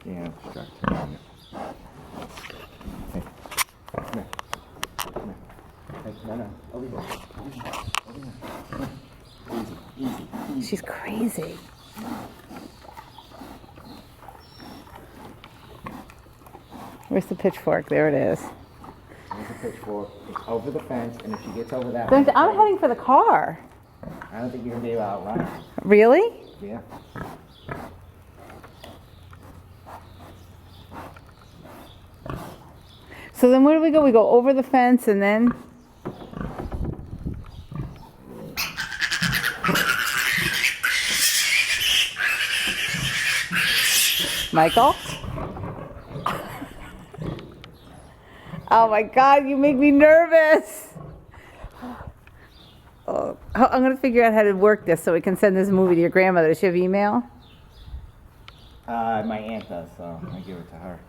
Yeah, distracted. Come here. Hey. Come here. Come here. Hey, no. Over here. Over here. Over here. Easy. She's crazy. Where's the pitchfork? There it is. There's a pitchfork. It's over the fence, and if she gets over that... I'm heading for the car. I don't think you're going to be able to outrun her. Really? Yeah. So then where do we go? We go over the fence and then... Michael? Oh my God, you make me nervous. Oh, I'm going to figure out how to work this so we can send this movie to your grandmother. Does she have email? My aunt does, so I give it to her.